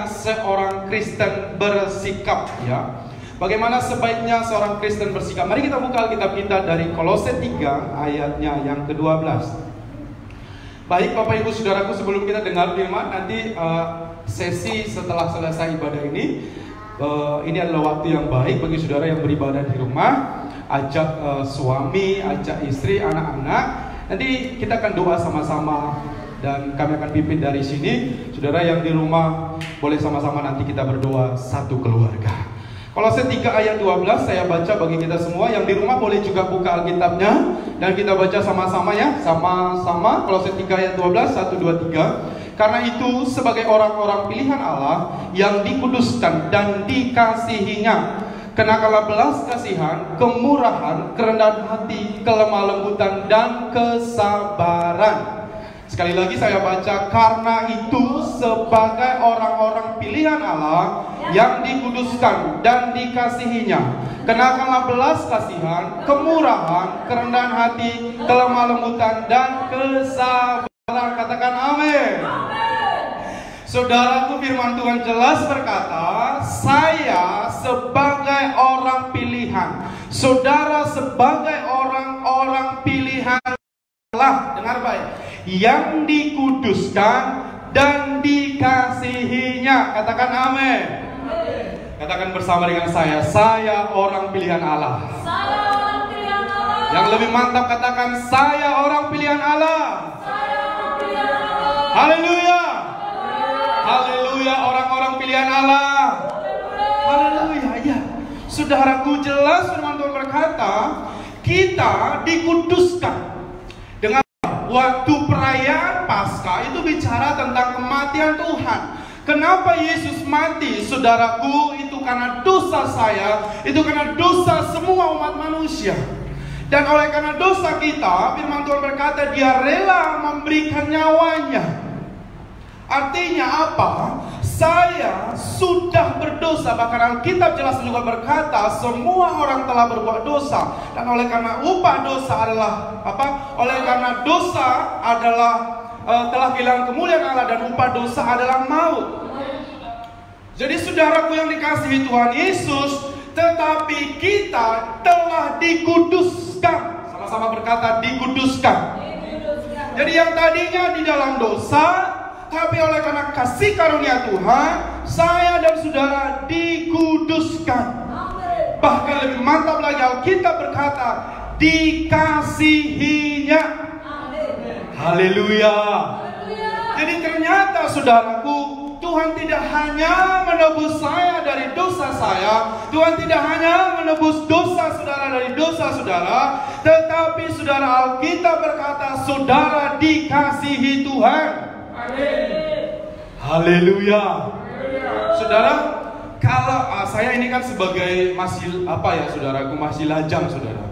seorang Kristen bersikap, ya. Bagaimana sebaiknya seorang Kristen bersikap? Mari kita buka Alkitab kita dari Kolose 3 ayatnya yang ke-12. Baik Bapak Ibu Saudaraku, sebelum kita dengar firman, nanti sesi setelah selesai ibadah ini adalah waktu yang baik bagi saudara yang beribadah di rumah. Ajak suami, ajak istri, anak-anak. Nanti kita akan doa sama-sama dan kami akan pimpin dari sini. Saudara yang di rumah boleh sama-sama nanti kita berdoa satu keluarga. Kolose 3 ayat 12 saya baca bagi kita semua. Yang di rumah boleh juga buka Alkitabnya dan kita baca sama-sama ya. Sama-sama Kolose 3 ayat 12, 1, 2, 3. Karena itu sebagai orang-orang pilihan Allah yang dikuduskan dan dikasihinya, kenakanlah belas kasihan, kemurahan, kerendahan hati, kelemah lembutan, dan kesabaran. Sekali lagi saya baca, karena itu sebagai orang-orang pilihan Allah yang dikuduskan dan dikasihinya, kenakanlah belas kasihan, kemurahan, kerendahan hati, kelemah lembutan, dan kesabaran. Katakan amin. Saudaraku, firman Tuhan jelas berkata, saya sebagai orang pilihan, saudara sebagai orang-orang pilihan Allah, dengar baik, yang dikuduskan dan dikasihinya. Katakan amin. Katakan bersama dengan saya orang pilihan Allah. Saya orang pilihan Allah. Yang lebih mantap katakan, saya orang pilihan Allah. Saya orang pilihan Allah. Haleluya. Haleluya, orang-orang pilihan Allah. Haleluya, ya. Saudaraku, jelas firman Tuhan berkata, kita dikuduskan. Dengan waktu perayaan Paskah itu bicara tentang kematian Tuhan. Kenapa Yesus mati? Saudaraku, itu karena dosa saya, itu karena dosa semua umat manusia. Dan oleh karena dosa kita, firman Tuhan berkata, Dia rela memberikan nyawanya. Artinya apa? Saya sudah berdosa. Bahkan Alkitab jelas juga berkata, semua orang telah berbuat dosa. Dan oleh karena upah dosa adalah apa? Oleh karena dosa adalah telah kehilangan kemuliaan Allah, dan upah dosa adalah maut. Jadi saudaraku yang dikasihi Tuhan Yesus, tetapi kita telah dikuduskan. Sama-sama berkata, dikuduskan. Jadi yang tadinya di dalam dosa, tapi oleh karena kasih karunia Tuhan, saya dan saudara dikuduskan. Bahkan lebih mantap lagi, Alkitab berkata, dikasihinya. Haleluya. Jadi ternyata saudaraku, Tuhan tidak hanya menebus saya dari dosa saya, Tuhan tidak hanya menebus dosa saudara dari dosa saudara, tetapi saudara, Alkitab berkata, saudara dikasihi Tuhan. Haleluya. Saudara, kalau saya ini kan sebagai masih saudaraku, masih lajang saudara.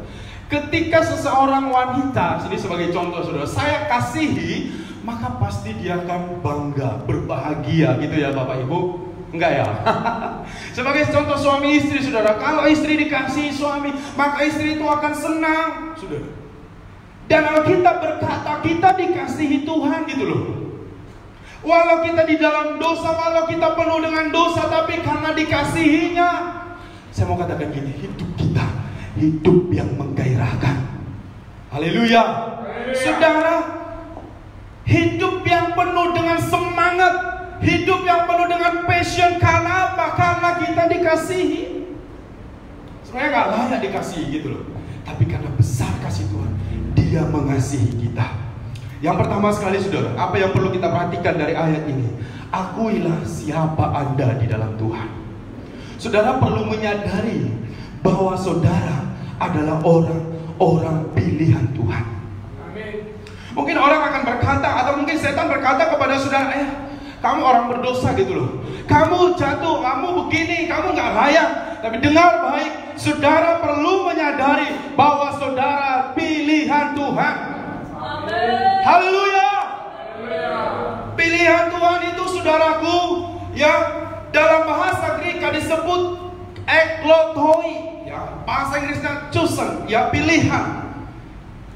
Ketika seseorang wanita, ini sebagai contoh saudara, saya kasihi, maka pasti dia akan bangga, berbahagia gitu ya Bapak Ibu. Enggak ya? Sebagai contoh suami istri saudara, kalau istri dikasihi suami, maka istri itu akan senang saudara. Dan Alkitab berkata kita dikasihi Tuhan gitu loh. Walau kita di dalam dosa, walau kita penuh dengan dosa, tapi karena dikasihinya, saya mau katakan gini, hidup kita hidup yang menggairahkan. Haleluya. Saudara, hidup yang penuh dengan semangat, hidup yang penuh dengan passion. Karena apa? Karena kita dikasihi. Sebenarnya gak layak dikasihi gitu loh, tapi karena besar kasih Tuhan, Dia mengasihi kita. Yang pertama sekali saudara, apa yang perlu kita perhatikan dari ayat ini? Akuilah siapa Anda di dalam Tuhan. Saudara perlu menyadari bahwa saudara adalah orang-orang pilihan Tuhan. Amin. Mungkin orang akan berkata, atau mungkin setan berkata kepada saudara, kamu orang berdosa gitu loh, kamu jatuh, kamu begini, kamu gak layak. Tapi dengar baik, saudara perlu menyadari bahwa saudara pilihan Tuhan. Amin. Haleluya. Pilihan Tuhan itu saudaraku, ya, dalam bahasa Greek disebut eklotoi, ya, bahasa Inggrisnya chosen, ya, pilihan.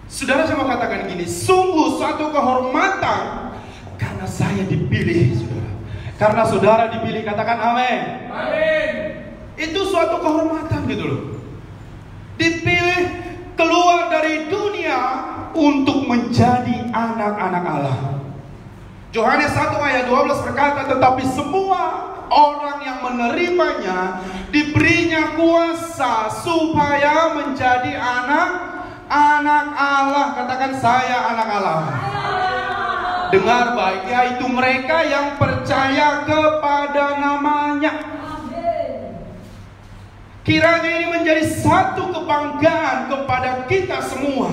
Saudara, saya mau katakan gini, sungguh suatu kehormatan karena saya dipilih, saudara. Karena saudara dipilih, katakan amin. Amin. Itu suatu kehormatan gitu loh. Dipilih keluar dari dunia untuk menjadi anak-anak Allah. Yohanes 1 ayat 12 berkata, tetapi semua orang yang menerimanya diberinya kuasa supaya menjadi anak-anak Allah. Katakan, saya anak Allah. Dengar baik, yaitu mereka yang percaya kepada namanya. Kiranya ini menjadi satu kebanggaan kepada kita semua,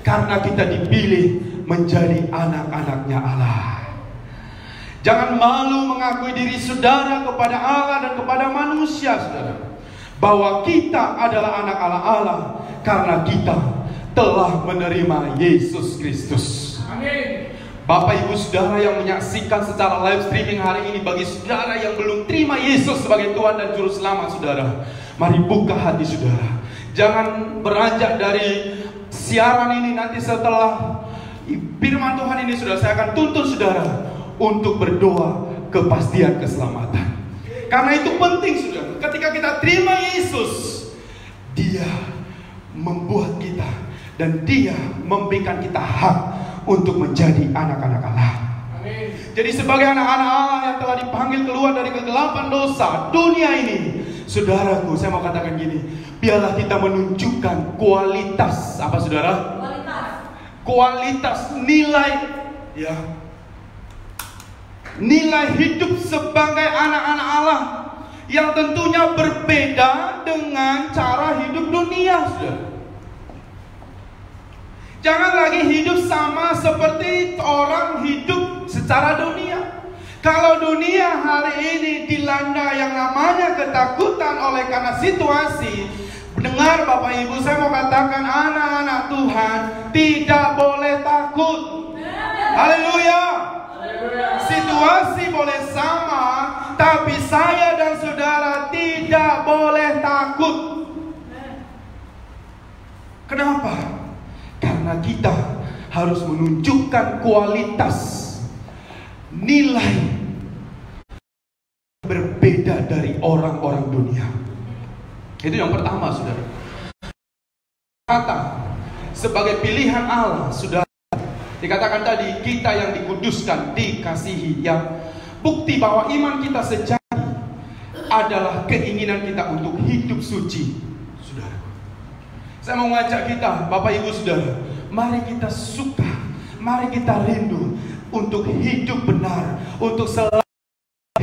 karena kita dipilih menjadi anak-anaknya Allah. Jangan malu mengakui diri saudara kepada Allah dan kepada manusia, saudara, bahwa kita adalah anak Allah karena kita telah menerima Yesus Kristus. Amin. Bapak ibu saudara yang menyaksikan secara live streaming hari ini, bagi saudara yang belum terima Yesus sebagai Tuhan dan Juru Selamat saudara, mari buka hati saudara. Jangan beranjak dari siaran ini, nanti setelah firman Tuhan ini saudara, saya akan tuntun saudara untuk berdoa kepastian keselamatan. Karena itu penting saudara, ketika kita terima Yesus, Dia membuat kita dan Dia memberikan kita hak untuk menjadi anak-anak Allah. Amin. Jadi sebagai anak-anak Allah yang telah dipanggil keluar dari kegelapan dosa dunia ini, saudaraku, saya mau katakan gini, biarlah kita menunjukkan kualitas apa saudara? Kualitas nilai, ya, nilai hidup sebagai anak-anak Allah yang tentunya berbeda dengan cara hidup dunia, saudara. Jangan lagi hidup sama seperti orang hidup secara dunia. Kalau dunia hari ini dilanda yang namanya ketakutan oleh karena situasi, dengar Bapak Ibu, saya mau katakan anak-anak Tuhan tidak boleh takut. Haleluya. Situasi boleh sama, tapi saya dan saudara tidak boleh takut. Kenapa? Karena kita harus menunjukkan kualitas nilai berbeda dari orang-orang dunia. Itu yang pertama, saudara. Kata sebagai pilihan Allah, saudara, dikatakan tadi kita yang dikuduskan, dikasihi. Yang bukti bahwa iman kita sejati adalah keinginan kita untuk hidup suci. Saya mau ngajak kita, Bapak Ibu Saudara, mari kita suka, mari kita rindu untuk hidup benar, untuk selalu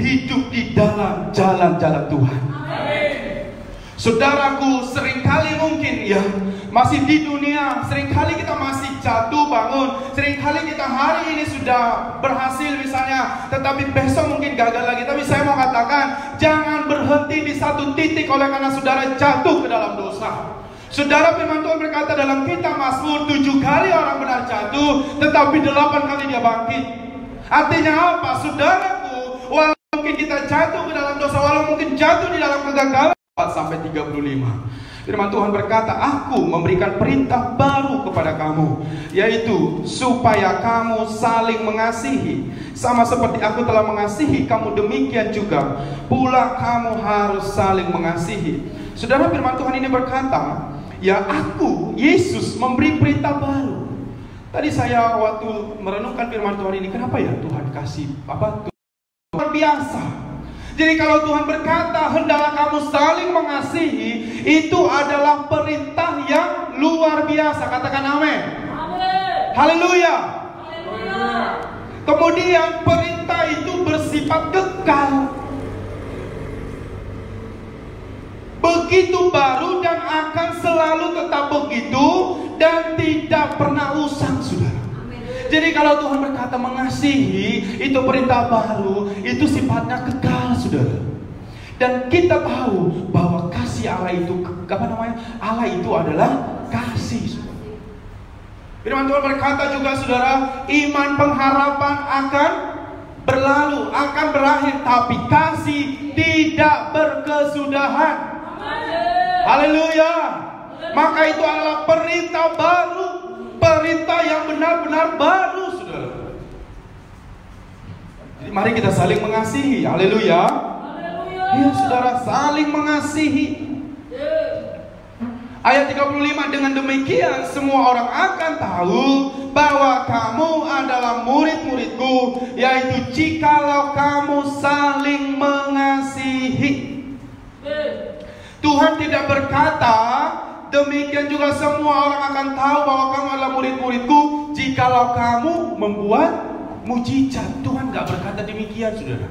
hidup di dalam jalan-jalan Tuhan. Amin. Saudaraku, seringkali mungkin ya, masih di dunia, seringkali kita masih jatuh bangun, seringkali kita hari ini sudah berhasil misalnya, tetapi besok mungkin gagal lagi. Tapi saya mau katakan, jangan berhenti di satu titik oleh karena saudara jatuh ke dalam dosa. Saudara, firman Tuhan berkata dalam kitab Mazmur, 7 kali orang benar jatuh, tetapi 8 kali dia bangkit. Artinya apa? Saudaraku, walau mungkin kita jatuh ke dalam dosa, walau mungkin jatuh di dalam kegagalan, 4-35. Firman Tuhan berkata, aku memberikan perintah baru kepada kamu, yaitu supaya kamu saling mengasihi. Sama seperti aku telah mengasihi kamu, demikian juga pula kamu harus saling mengasihi. Saudara, firman Tuhan ini berkata, ya, aku, Yesus, memberi perintah baru. Tadi saya waktu merenungkan firman Tuhan ini, kenapa ya Tuhan kasih apa? Luar biasa. Jadi kalau Tuhan berkata hendaklah kamu saling mengasihi, itu adalah perintah yang luar biasa. Katakan amin. Haleluya. Kemudian perintah itu bersifat kekal, begitu baru dan akan selalu tetap begitu dan tidak pernah usang, saudara. Jadi kalau Tuhan berkata mengasihi, itu perintah baru, itu sifatnya kekal, saudara. Dan kita tahu bahwa kasih Allah itu, Allah itu adalah kasih, saudara. Firman Tuhan berkata juga, saudara, iman pengharapan akan berlalu, akan berakhir, tapi kasih tidak berkesudahan. Haleluya. Maka itu adalah perintah baru, perintah yang benar-benar baru, saudara. Jadi mari kita saling mengasihi. Haleluya. Ya saudara, saling mengasihi. Ayat 35, dengan demikian semua orang akan tahu bahwa kamu adalah murid-muridku, yaitu jikalau kamu saling mengasihi. Tuhan tidak berkata, demikian juga semua orang akan tahu bahwa kamu adalah murid-muridku jikalau kamu membuat mujizat. Tuhan gak berkata demikian, saudara.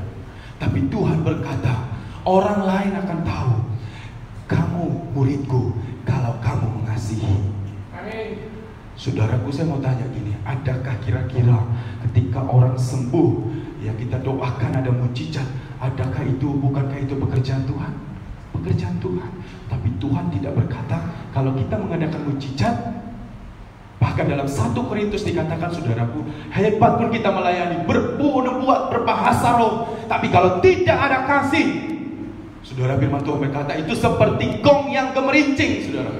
Tapi Tuhan berkata, orang lain akan tahu kamu muridku kalau kamu mengasihi. Amin. Saudaraku, saya mau tanya gini, adakah kira-kira ketika orang sembuh, ya kita doakan ada mujizat, adakah itu, bukankah itu pekerjaan Tuhan? Pekerjaan Tuhan. Tapi Tuhan tidak berkata kalau kita mengadakan mujizat. Bahkan dalam 1 Korintus dikatakan, saudaraku, hebat pun kita melayani, berbuat, berbahasa roh, tapi kalau tidak ada kasih, saudara, firman Tuhan berkata itu seperti gong yang gemerincing, saudara.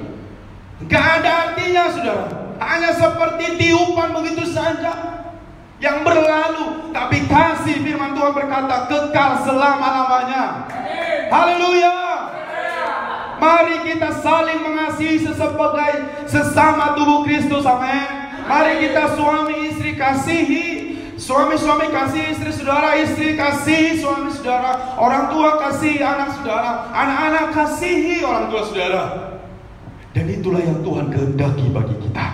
Gak ada artinya, saudara. Hanya seperti tiupan begitu saja yang berlalu. Tapi kasih, firman Tuhan berkata, kekal selama-lamanya. Haleluya. Mari kita saling mengasihi sebagai sesama tubuh Kristus. Amin. Mari kita suami istri kasihi, suami-suami kasih istri saudara, istri kasih suami saudara, orang tua kasih anak saudara, anak-anak kasihi orang tua saudara. Dan itulah yang Tuhan kehendaki bagi kita.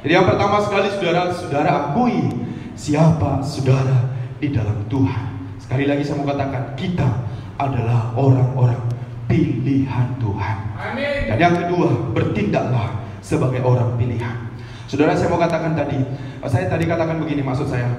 Jadi yang pertama sekali, saudara akui siapa saudara di dalam Tuhan. Sekali lagi saya mau katakan, kita adalah orang-orang pilihan Tuhan. Amin. Dan yang kedua, bertindaklah sebagai orang pilihan. Saudara, saya mau katakan saya tadi katakan begini, maksud saya,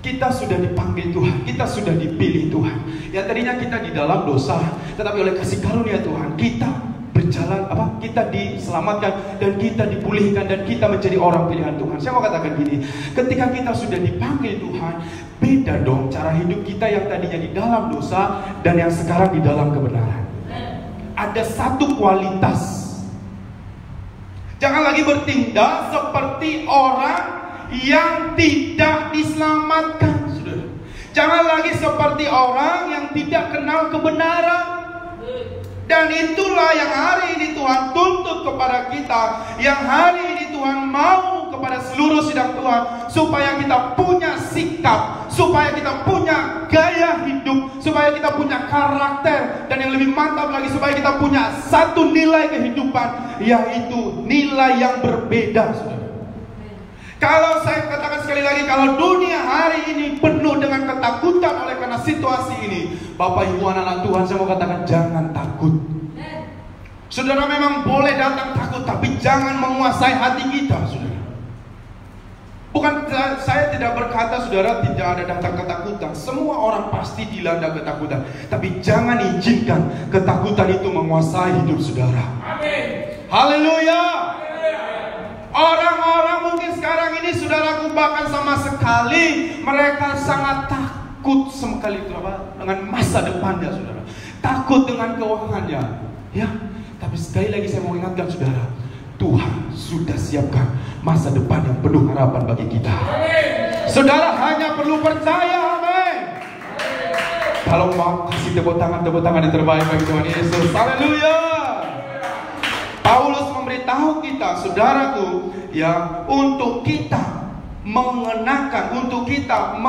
kita sudah dipanggil Tuhan, kita sudah dipilih Tuhan. Yang tadinya kita di dalam dosa, tetapi oleh kasih karunia Tuhan, kita berjalan, kita diselamatkan dan kita dipulihkan dan kita menjadi orang pilihan Tuhan. Saya mau katakan gini, ketika kita sudah dipanggil Tuhan, beda dong cara hidup kita yang tadinya di dalam dosa dan yang sekarang di dalam kebenaran. Ada satu kualitas. Jangan lagi bertindak seperti orang yang tidak diselamatkan, saudara. Jangan lagi seperti orang yang tidak kenal kebenaran. Dan itulah yang hari ini Tuhan tuntut kepada kita, yang hari ini Tuhan mau kepada seluruh sidang Tuhan, supaya kita punya sikap, supaya kita punya gaya hidup, supaya kita punya karakter, dan yang lebih mantap lagi, supaya kita punya satu nilai kehidupan, yaitu nilai yang berbeda, saudara. Kalau saya katakan sekali lagi, kalau dunia hari ini penuh dengan ketakutan oleh karena situasi ini, Bapak Ibu anak-anak Tuhan, saya mau katakan jangan takut. Saudara memang boleh datang takut, tapi jangan menguasai hati kita, saudara. Bukan, saya tidak berkata saudara tidak ada datang ketakutan. Semua orang pasti dilanda ketakutan, tapi jangan izinkan ketakutan itu menguasai hidup saudara. Amin. Haleluya. Orang-orang mungkin sekarang ini, saudaraku, bahkan sama sekali mereka sangat takut sekali dengan masa depannya, saudara. Takut dengan keuangannya, ya. Tapi sekali lagi saya mau ingatkan saudara, Tuhan sudah siapkan masa depan yang penuh harapan bagi kita. Saudara hanya perlu percaya, amin. Kalau mau kasih tepuk tangan yang terbaik bagi Tuhan Yesus. Haleluya. Paulus memberitahu kita, saudaraku, ya, untuk kita mengenakan, untuk kita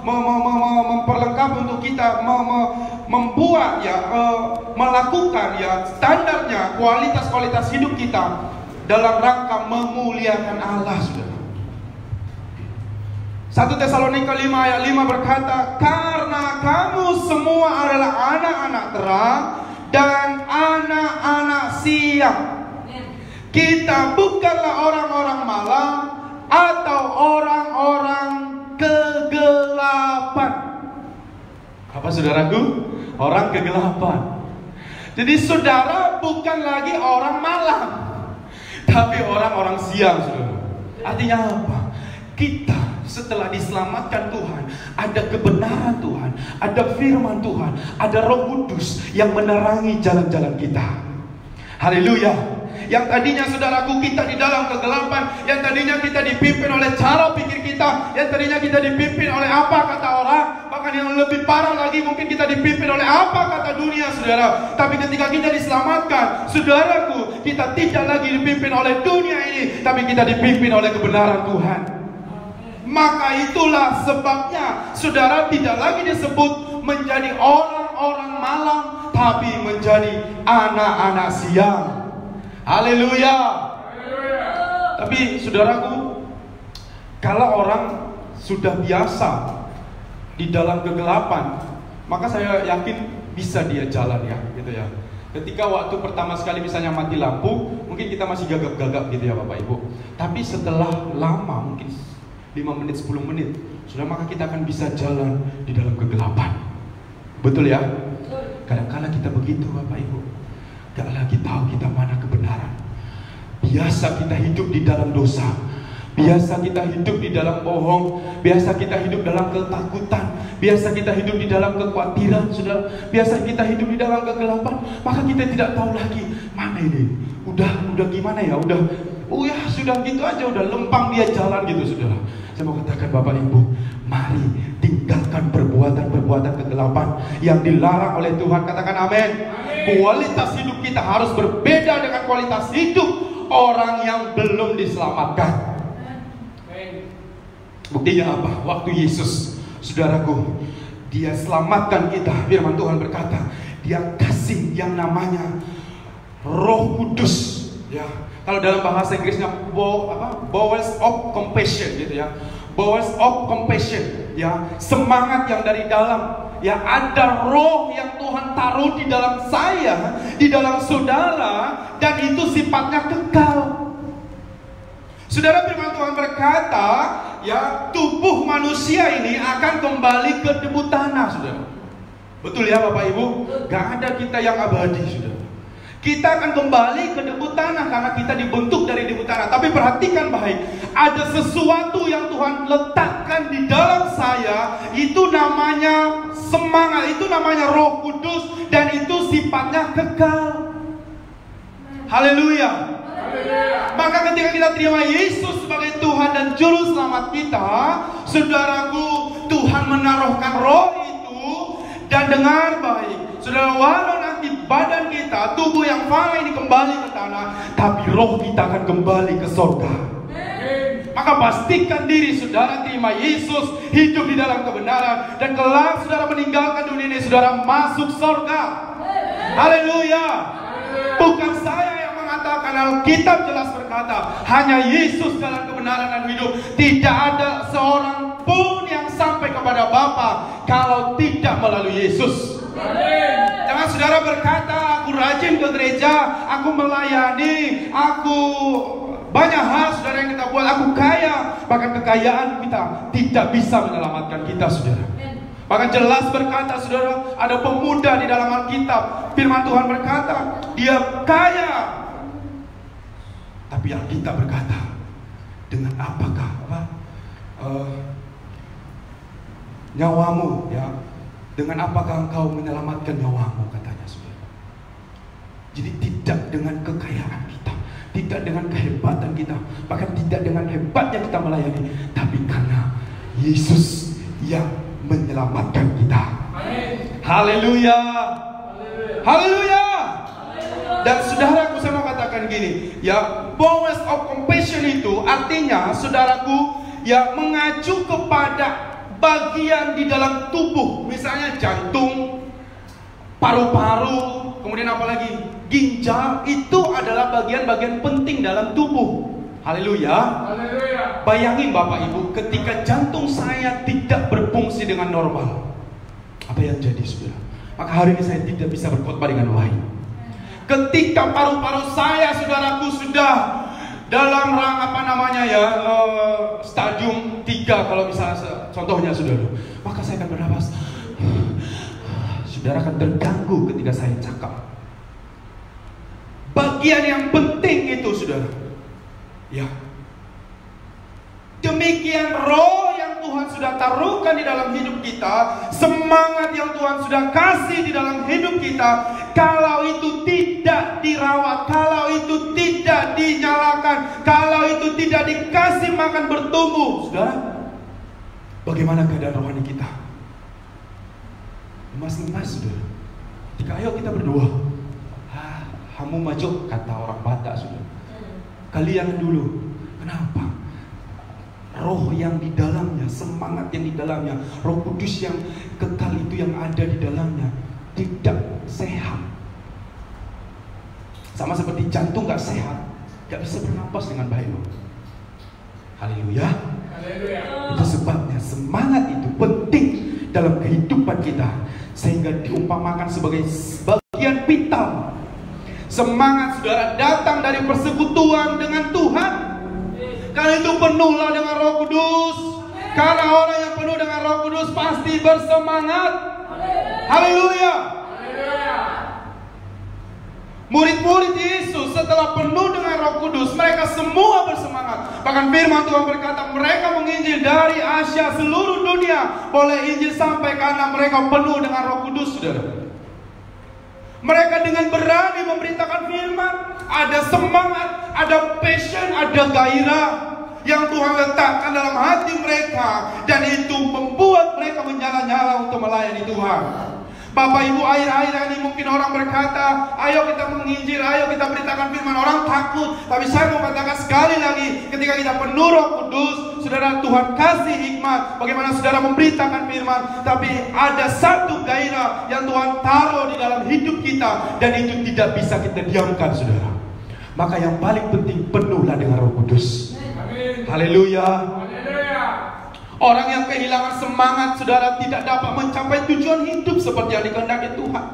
memperlengkapi, untuk kita membuat, ya, melakukan, ya, standarnya, kualitas hidup kita dalam rangka memuliakan Allah, saudara. 1 Tesalonika 5 ayat 5 berkata, karena kamu semua adalah anak-anak terang dan anak-anak siang. Kita bukanlah orang-orang malam atau orang-orang kegelapan. Apa saudaraku? Orang kegelapan. Jadi saudara bukan lagi orang malam, tapi orang-orang siang, saudara. Artinya apa? Kita setelah diselamatkan Tuhan, ada kebenaran Tuhan, ada firman Tuhan, ada Roh Kudus yang menerangi jalan-jalan kita. Haleluya. Yang tadinya saudaraku kita di dalam kegelapan, yang tadinya kita dipimpin oleh cara pikir kita, yang tadinya kita dipimpin oleh apa kata orang, bahkan Bahkan yang lebih parah lagi, mungkin kita dipimpin oleh apa kata dunia, saudara. Tapi ketika kita diselamatkan, saudaraku, kita tidak lagi dipimpin oleh dunia ini, tapi kita dipimpin oleh kebenaran Tuhan. Maka itulah sebabnya saudara tidak lagi disebut menjadi orang-orang malam, tapi menjadi anak-anak siang. Haleluya. Tapi saudaraku, kalau orang sudah biasa di dalam kegelapan, maka saya yakin bisa dia jalan ya, gitu ya. Ketika waktu pertama sekali misalnya mati lampu, mungkin kita masih gagap-gagap gitu ya Bapak Ibu. Tapi setelah lama, mungkin 5 menit, 10 menit, sudah, maka kita akan bisa jalan di dalam kegelapan. Betul ya? Kadang-kadang kita begitu Bapak Ibu, gak lagi tahu kita mana kebenaran. Biasa kita hidup di dalam dosa, biasa kita hidup di dalam bohong, biasa kita hidup dalam ketakutan, biasa kita hidup di dalam kekhawatiran, saudara. Biasa kita hidup di dalam kegelapan, maka kita tidak tahu lagi mana ini. Udah gimana ya? Ya sudah gitu aja, udah lempang dia jalan gitu, saudara. Saya mau katakan Bapak Ibu, mari tinggalkan perbuatan-perbuatan kegelapan yang dilarang oleh Tuhan. Katakan amin. Kualitas hidup kita harus berbeda dengan kualitas hidup orang yang belum diselamatkan. Buktinya apa? Waktu Yesus, saudaraku, dia selamatkan kita. Firman Tuhan berkata, dia kasih yang namanya Roh Kudus, ya. Kalau dalam bahasa Inggrisnya bowels of compassion gitu ya. Bowels of compassion, ya. Semangat yang dari dalam, ya, ada roh yang Tuhan taruh di dalam saya, di dalam saudara, dan itu sifatnya kekal. Saudara, firman Tuhan berkata, ya, tubuh manusia ini akan kembali ke debu tanah, saudara. Betul ya Bapak Ibu? Gak ada kita yang abadi, saudara. Kita akan kembali ke debu tanah karena kita dibentuk dari debu tanah. Tapi perhatikan baik, ada sesuatu yang Tuhan letakkan di dalam saya, itu namanya semangat, itu namanya Roh Kudus, dan itu sifatnya kekal. Haleluya. Maka ketika kita terima Yesus sebagai Tuhan dan Juru Selamat kita, saudaraku, Tuhan menaruhkan roh itu. Dan dengar baik, saudara, walau nanti badan kita, tubuh yang fana ini kembali ke tanah, tapi roh kita akan kembali ke surga. Maka pastikan diri saudara terima Yesus, hidup di dalam kebenaran, dan kelak saudara meninggalkan dunia ini, saudara masuk surga. Haleluya. Bukan saya yang mengatakan, Alkitab jelas berkata, hanya Yesus jalan kebenaran dan hidup. Tidak ada seorang pun yang sampai kepada Bapa kalau tidak melalui Yesus. Jangan saudara berkata, aku rajin ke gereja, aku melayani, aku banyak hal saudara yang kita buat, aku kaya. Bahkan kekayaan kita tidak bisa menyelamatkan kita, saudara. Bahkan jelas berkata, saudara, ada pemuda di dalam Alkitab, firman Tuhan berkata, dia kaya. Tapi Alkitab berkata, dengan apakah nyawamu, ya, dengan apakah engkau menyelamatkan nyawamu, katanya, saudara. Jadi tidak dengan kekayaan kita, tidak dengan kehebatan kita, bahkan tidak dengan hebatnya kita melayani, tapi karena Yesus yang menyelamatkan kita. Haleluya. Haleluya. Dan saudaraku, saya mau katakan gini, ya, bowels of compassion itu artinya, saudaraku, ya, mengacu kepada bagian di dalam tubuh, misalnya jantung, paru-paru, kemudian apa lagi, ginjal, itu adalah bagian-bagian penting dalam tubuh. Haleluya. Bayangin Bapak Ibu, ketika jantung saya tidak berfungsi dengan normal, apa yang jadi, saudara? Maka hari ini saya tidak bisa berkhotbah dengan baik. Ketika paru-paru saya, saudaraku, sudah dalam stadium 3, kalau misalnya contohnya, saudara, maka saya akan bernapas. Saudara akan terganggu ketika saya cakap. Bagian yang penting itu, saudara, ya, demikian roh yang Tuhan sudah taruhkan di dalam hidup kita, semangat yang Tuhan sudah kasih di dalam hidup kita, kalau itu tidak dirawat, kalau itu tidak dinyalakan, kalau itu tidak dikasih makan bertumbuh, saudara, bagaimana keadaan rohani kita? lemas-lemas saudara. Jika ayo kita berdoa, hamu maju kata orang Batak saudara. Kalian dulu, kenapa? Roh yang di dalamnya, semangat yang di dalamnya, Roh Kudus yang kekal itu yang ada di dalamnya tidak sehat. Sama seperti jantung gak sehat, gak bisa bernapas dengan baik loh. Haleluya. Itu sebabnya semangat itu penting dalam kehidupan kita, sehingga diumpamakan sebagai bagian vital. Semangat saudara datang dari persekutuan dengan Tuhan. Karena itu penuhlah dengan Roh Kudus. Karena orang yang penuh dengan Roh Kudus pasti bersemangat. Haleluya. Murid-murid Yesus setelah penuh dengan Roh Kudus, mereka semua bersemangat. Bahkan firman Tuhan berkata, mereka menginjil dari Asia seluruh dunia. Boleh injil sampai karena mereka penuh dengan Roh Kudus, saudara. Mereka dengan berani memberitakan firman. Ada semangat, ada passion, ada gairah yang Tuhan letakkan dalam hati mereka, dan itu membuat mereka menyala-nyala untuk melayani Tuhan. Bapak Ibu, akhir-akhir ini mungkin orang berkata, ayo kita menginjil, ayo kita beritakan firman. Orang takut. Tapi saya mau katakan sekali lagi, ketika kita penuh Roh Kudus, saudara, Tuhan kasih hikmat bagaimana saudara memberitakan firman. Tapi ada satu gairah yang Tuhan taruh di dalam hidup kita, dan itu tidak bisa kita diamkan, saudara. Maka yang paling penting, penuhlah dengan Roh Kudus. Haleluya. Orang yang kehilangan semangat, saudara, tidak dapat mencapai tujuan hidup seperti yang dikehendaki Tuhan.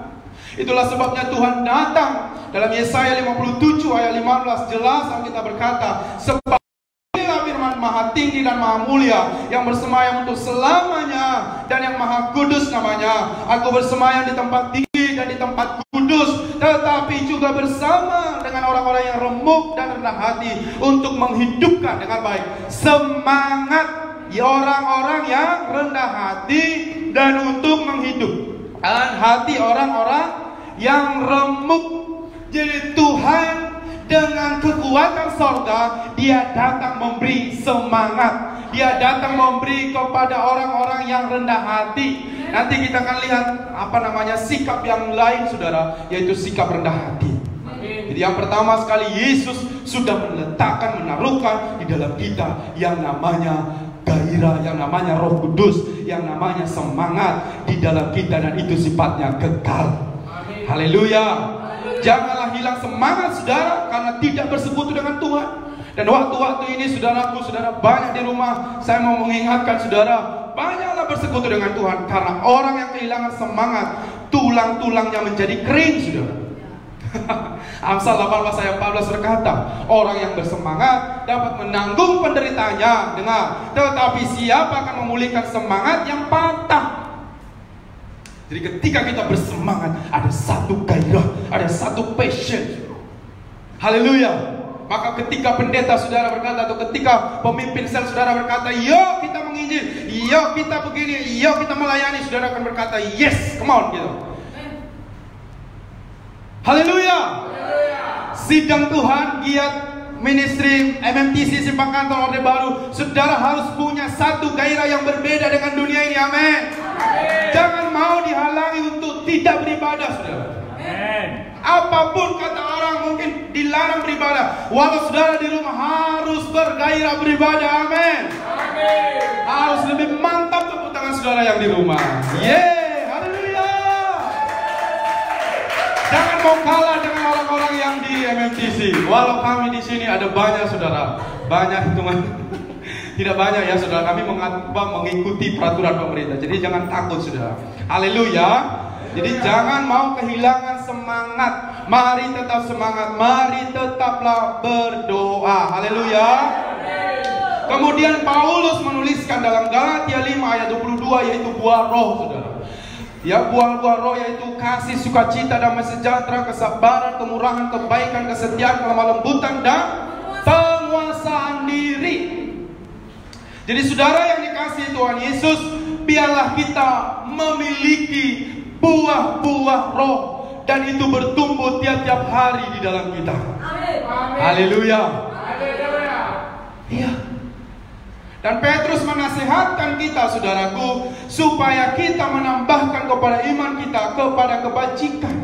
Itulah sebabnya Tuhan datang. Dalam Yesaya 57 ayat 15 jelas Alkitab berkata, sebab inilah firman Maha Tinggi dan Maha Mulia, yang bersemayam untuk selamanya, dan yang Maha Kudus namanya. Aku bersemayam di tempat tinggi dan di tempat kudus, tetapi juga bersama dengan orang-orang yang remuk dan rendah hati, untuk menghidupkan dengan baik semangat orang-orang yang rendah hati, dan untuk menghidupkan hati orang-orang yang remuk. Jadi Tuhan dengan kekuatan sorga, Dia datang memberi semangat. Dia datang memberi kepada orang-orang yang rendah hati. Nanti kita akan lihat sikap yang lain, saudara, yaitu sikap rendah hati. Jadi yang pertama sekali, Yesus sudah meletakkan, menaruhkan di dalam kita yang namanya gairah, yang namanya Roh Kudus, yang namanya semangat di dalam kita, dan itu sifatnya kekal. Haleluya. Janganlah hilang semangat, saudara, karena tidak bersekutu dengan Tuhan. Dan waktu-waktu ini, saudaraku, saudara banyak di rumah, saya mau mengingatkan saudara, banyaklah bersekutu dengan Tuhan. Karena orang yang kehilangan semangat, tulang-tulangnya menjadi kering, saudara. Amsal 18 ayat 14 berkata, orang yang bersemangat dapat menanggung penderitaannya. Dengar, tetapi siapa akan memulihkan semangat yang patah? Jadi ketika kita bersemangat, ada satu gairah, ada satu passion. Haleluya. Maka ketika pendeta saudara berkata, atau ketika pemimpin sel saudara berkata, yuk kita menginjil, yuk kita begini, yuk kita melayani, saudara akan berkata, yes, come on, gitu. Haleluya. Sidang Tuhan, giat ministry MMTC Simpang Kantor Orde Baru, saudara harus punya satu gairah yang berbeda dengan dunia ini. Amin. Jangan mau dihalangi untuk tidak beribadah, saudara. Amin. Apapun kata orang, mungkin dilarang beribadah, walau saudara di rumah harus bergairah beribadah. Amin. Harus lebih mantap tepuk tangan saudara yang di rumah. Jangan mau kalah dengan orang-orang yang di MMTC. Walau kami di sini ada banyak, saudara, banyak hitungan. Tidak banyak ya, saudara. Kami mengikuti peraturan pemerintah. Jadi jangan takut, saudara. Haleluya. Jadi jangan mau kehilangan semangat. Mari tetap semangat. Mari tetaplah berdoa. Haleluya. Kemudian Paulus menuliskan dalam Galatia 5 ayat 22, yaitu buah roh, saudara. Ya, buah-buah roh yaitu kasih, sukacita, damai sejahtera, kesabaran, kemurahan, kebaikan, kesetiaan, kelemah lembutan, dan penguasaan diri. Jadi saudara yang dikasihi Tuhan Yesus, biarlah kita memiliki buah-buah roh, dan itu bertumbuh tiap-tiap hari di dalam kita. Haleluya. Iya. Dan Petrus menasihatkan kita, saudaraku, supaya kita menambahkan kepada iman kita kepada kebajikan.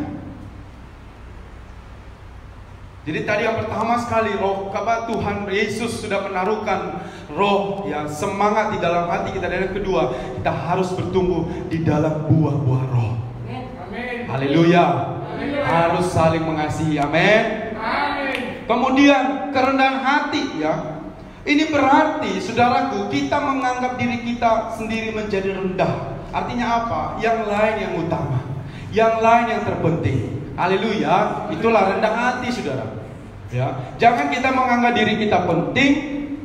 Jadi tadi yang pertama sekali, roh Tuhan Yesus sudah menaruhkan roh yang semangat di dalam hati kita. Dan yang kedua, kita harus bertumbuh di dalam buah-buah roh. Amin. Haleluya. Harus saling mengasihi. Amin. Kemudian kerendahan hati, ya. Ini berarti, saudaraku, kita menganggap diri kita sendiri menjadi rendah. Artinya apa? Yang lain yang utama, yang lain yang terpenting. Haleluya. Itulah rendah hati, saudara. Ya, jangan kita menganggap diri kita penting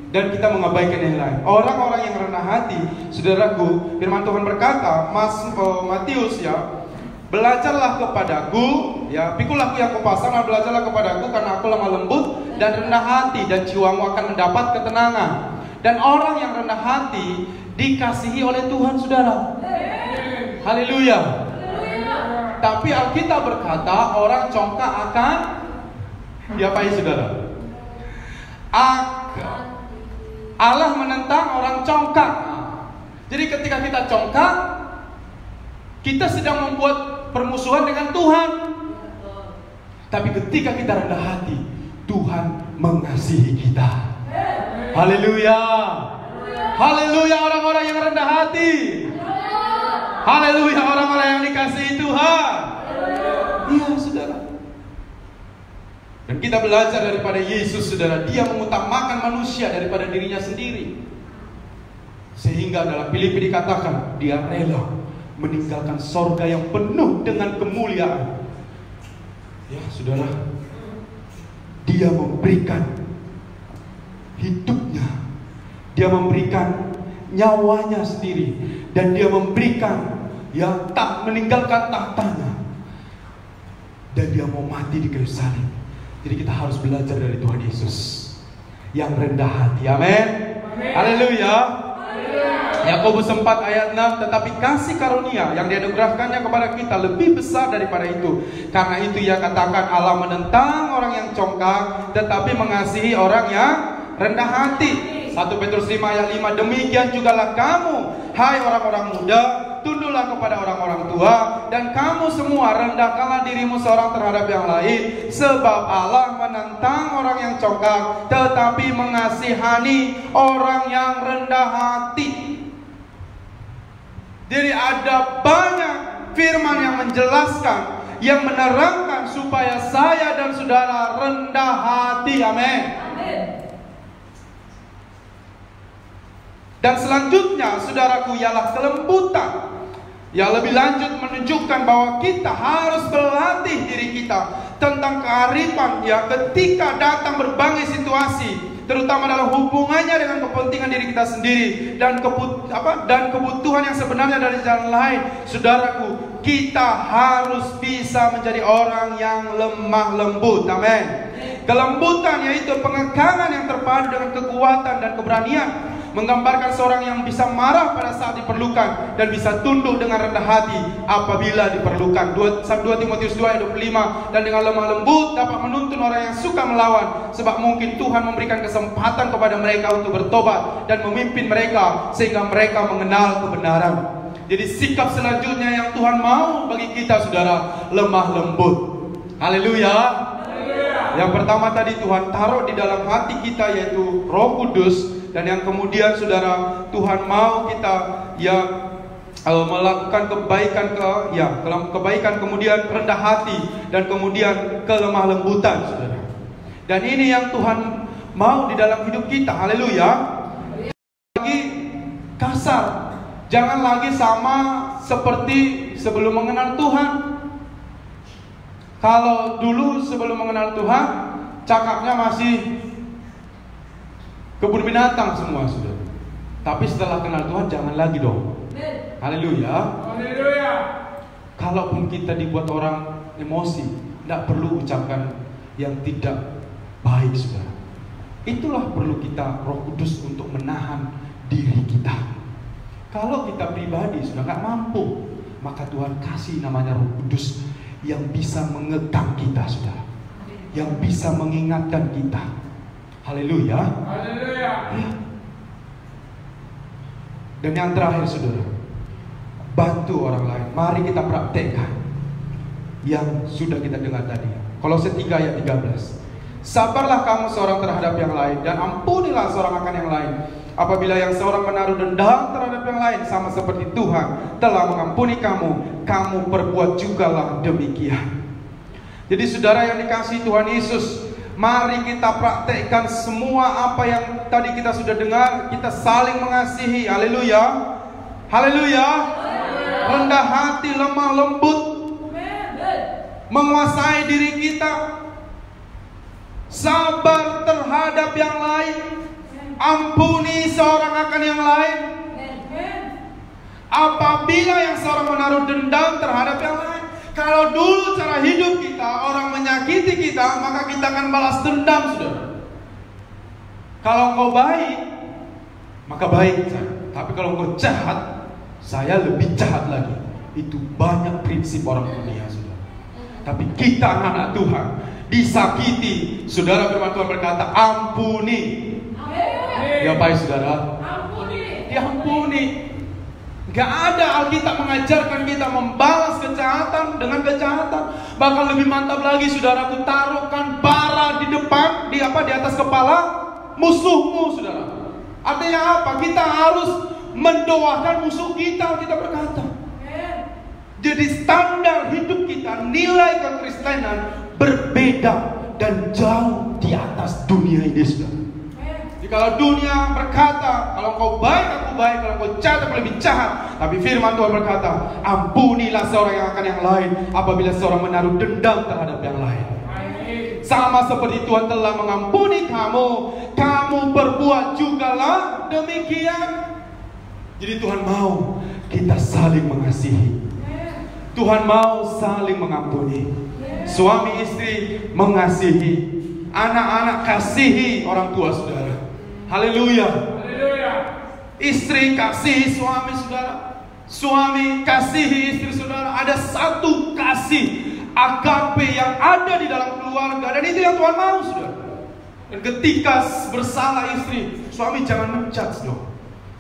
dan kita mengabaikan yang lain. Orang-orang yang rendah hati, saudaraku, firman Tuhan berkata, Matius, ya, belajarlah kepadaku, ya, pikulah yang kupasang, belajarlah kepadaku karena aku lemah lembut dan rendah hati, dan jiwamu akan mendapat ketenangan. Dan orang yang rendah hati dikasihi oleh Tuhan, saudara. Haleluya. Tapi Alkitab berkata orang congkak akan diapain, saudara? Allah menentang orang congkak. Jadi ketika kita congkak, kita sedang membuat permusuhan dengan Tuhan. Tapi ketika kita rendah hati, Tuhan mengasihi kita. Haleluya. Haleluya, orang-orang yang rendah hati. Haleluya, orang-orang yang dikasihi Tuhan. Iya, saudara. Dan kita belajar daripada Yesus, saudara. Dia mengutamakan manusia daripada dirinya sendiri. Sehingga dalam Filipi dikatakan, dia rela meninggalkan sorga yang penuh dengan kemuliaan. Ya, saudara. Dia memberikan hidupnya. Dia memberikan nyawanya sendiri. Dan dia memberikan, ya, tak meninggalkan tahtanya. Dan dia mau mati di kayu salib. Jadi kita harus belajar dari Tuhan Yesus yang rendah hati. Amin. Haleluya. Yakobus 4 ayat 6, tetapi kasih karunia yang dianugerahkannya kepada kita lebih besar daripada itu. Karena itu ia katakan, Allah menentang orang yang congkak, tetapi mengasihi orang yang rendah hati. 1 Petrus 5 ayat 5, demikian jugalah kamu, hai orang-orang muda, tunduklah kepada orang-orang tua, dan kamu semua rendahkanlah dirimu seorang terhadap yang lain, sebab Allah menentang orang yang congkak, tetapi mengasihani orang yang rendah hati. Jadi ada banyak firman yang menjelaskan, yang menerangkan supaya saya dan saudara rendah hati. Amin. Dan selanjutnya, saudaraku, ialah kelembutan. Yang lebih lanjut menunjukkan bahwa kita harus berlatih diri kita tentang kearifan, ya, ketika datang berbagai situasi, terutama dalam hubungannya dengan kepentingan diri kita sendiri dan kebutuhan yang sebenarnya dari jalan lain. Saudaraku, kita harus bisa menjadi orang yang lemah lembut. Amin. Kelembutan yaitu pengekangan yang terpadu dengan kekuatan dan keberanian, menggambarkan seorang yang bisa marah pada saat diperlukan dan bisa tunduk dengan rendah hati apabila diperlukan. 2 Timotius 2 ayat 25, dan dengan lemah lembut dapat menuntun orang yang suka melawan, sebab mungkin Tuhan memberikan kesempatan kepada mereka untuk bertobat dan memimpin mereka sehingga mereka mengenal kebenaran. Jadi sikap selanjutnya yang Tuhan mau bagi kita, saudara, lemah lembut. Haleluya. Yang pertama tadi Tuhan taruh di dalam hati kita, yaitu Roh Kudus. Dan yang kemudian, saudara, Tuhan mau kita, ya, melakukan kebaikan, kemudian rendah hati, dan kemudian kelemah lembutan, saudara. Dan ini yang Tuhan mau di dalam hidup kita. Haleluya. Lagi kasar, jangan lagi sama seperti sebelum mengenal Tuhan. Kalau dulu sebelum mengenal Tuhan, cakapnya masih kebun binatang semua, saudara. Tapi setelah kenal Tuhan, jangan lagi dong. Haleluya. Haleluya. Kalaupun kita dibuat orang emosi, tidak perlu ucapkan yang tidak baik, saudara. Itulah perlu kita, Roh Kudus, untuk menahan diri kita. Kalau kita pribadi sudah nggak mampu, maka Tuhan kasih namanya Roh Kudus yang bisa mengekang kita, saudara, yang bisa mengingatkan kita. Haleluya. Haleluya. Dan yang terakhir saudara, bantu orang lain. Mari kita praktekkan yang sudah kita dengar tadi. Kolose 3 ayat 13. Sabarlah kamu seorang terhadap yang lain, dan ampunilah seorang akan yang lain. Apabila yang seorang menaruh dendam terhadap yang lain, sama seperti Tuhan telah mengampuni kamu, kamu perbuat jugalah demikian. Jadi saudara yang dikasihi Tuhan Yesus, mari kita praktekkan semua apa yang tadi kita sudah dengar. Kita saling mengasihi. Haleluya. Haleluya. Rendah hati, lemah lembut, menguasai diri kita, sabar terhadap yang lain, ampuni seorang akan yang lain. Apabila yang seorang menaruh dendam terhadap yang lain. Kalau dulu cara hidup kita, orang menyakiti kita, maka kita akan balas dendam, saudara. Kalau engkau baik, maka baik. Tapi kalau engkau jahat, saya lebih jahat lagi. Itu banyak prinsip orang dunia, saudara. Tapi kita anak Tuhan, disakiti, saudara, firman Tuhan berkata, ampuni. Ya baik saudara, diampuni. Gak ada Alkitab mengajarkan kita membalas kejahatan dengan kejahatan. Bahkan lebih mantap lagi, saudaraku, taruhkan bara di depan, di atas kepala musuhmu, saudara. Artinya apa? Kita harus mendoakan musuh kita, kita berkata. Jadi standar hidup kita, nilai kekristenan berbeda dan jauh di atas dunia ini, saudara. Jadi kalau dunia berkata, kalau kau baik aku baik, kalau kau jahat aku lebih jahat. Tapi firman Tuhan berkata, ampunilah seorang yang akan yang lain apabila seorang menaruh dendam terhadap yang lain. Sama seperti Tuhan telah mengampuni kamu, kamu berbuat jugalah demikian. Jadi Tuhan mau kita saling mengasihi. Tuhan mau saling mengampuni. Suami istri mengasihi, anak-anak kasihi orang tua saudara. Haleluya. Istri kasihi suami saudara, suami kasihi istri saudara. Ada satu kasih agape yang ada di dalam keluarga, dan itu yang Tuhan mau, saudara. Dan ketika bersalah istri, suami jangan menjudge dong,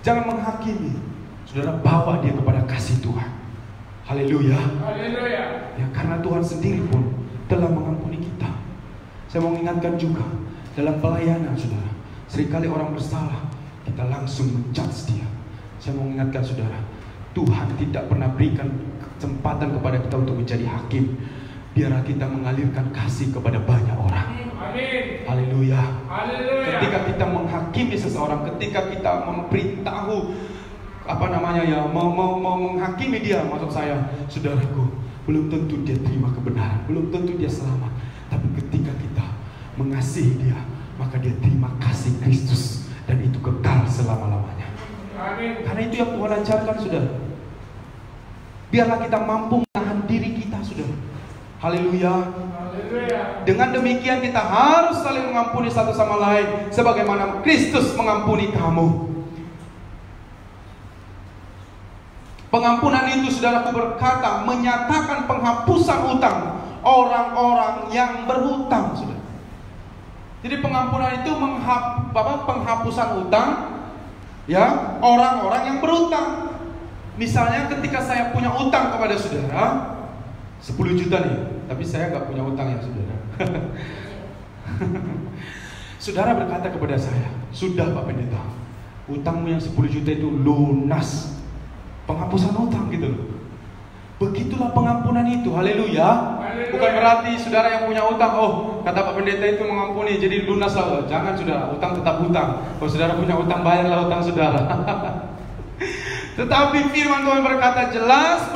jangan menghakimi. Saudara, bawa dia kepada kasih Tuhan. Haleluya. Ya, karena Tuhan sendiri pun telah mengampuni kita. Saya mau ingatkan juga, dalam pelayanan saudara, seringkali orang bersalah, kita langsung menjudge dia. Saya mau ingatkan saudara, Tuhan tidak pernah berikan kesempatan kepada kita untuk menjadi hakim. Biarlah kita mengalirkan kasih kepada banyak orang. Amin. Haleluya. Haleluya. Ketika kita menghakimi seseorang, ketika kita memberitahu menghakimi dia, maksud saya, saudaraku, belum tentu dia terima kebenaran, belum tentu dia selamat. Tapi ketika kita mengasihi dia, maka dia terima kasih Kristus, dan itu kekal selama-lamanya. Amin. Karena itu yang Tuhan ajarkan, saudara. Biarlah kita mampu menahan diri kita, saudara. Haleluya. Dengan demikian kita harus saling mengampuni satu sama lain, sebagaimana Kristus mengampuni kamu. Pengampunan itu, saudaraku, berkata menyatakan penghapusan hutang orang-orang yang berhutang, saudara. Jadi pengampunan itu penghapusan hutang, ya, orang-orang yang berhutang. Misalnya ketika saya punya utang kepada saudara 10 juta nih, tapi saya nggak punya utang ya saudara. Saudara berkata kepada saya, sudah Pak Pendeta, utangmu yang 10 juta itu lunas. Penghapusan utang gitu loh. Begitulah pengampunan itu. Haleluya. Bukan berarti saudara yang punya utang, oh kata Pak Pendeta itu mengampuni jadi lunas lah. Jangan saudara, utang tetap utang. Kalau saudara punya utang, bayarlah utang saudara. Tetapi firman Tuhan berkata jelas,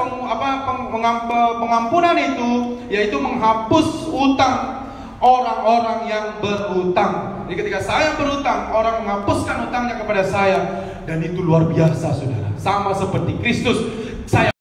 pengampunan itu yaitu menghapus utang orang-orang yang berutang. Jadi ketika saya berutang, orang menghapuskan utangnya kepada saya, dan itu luar biasa saudara. Sama seperti Kristus, saya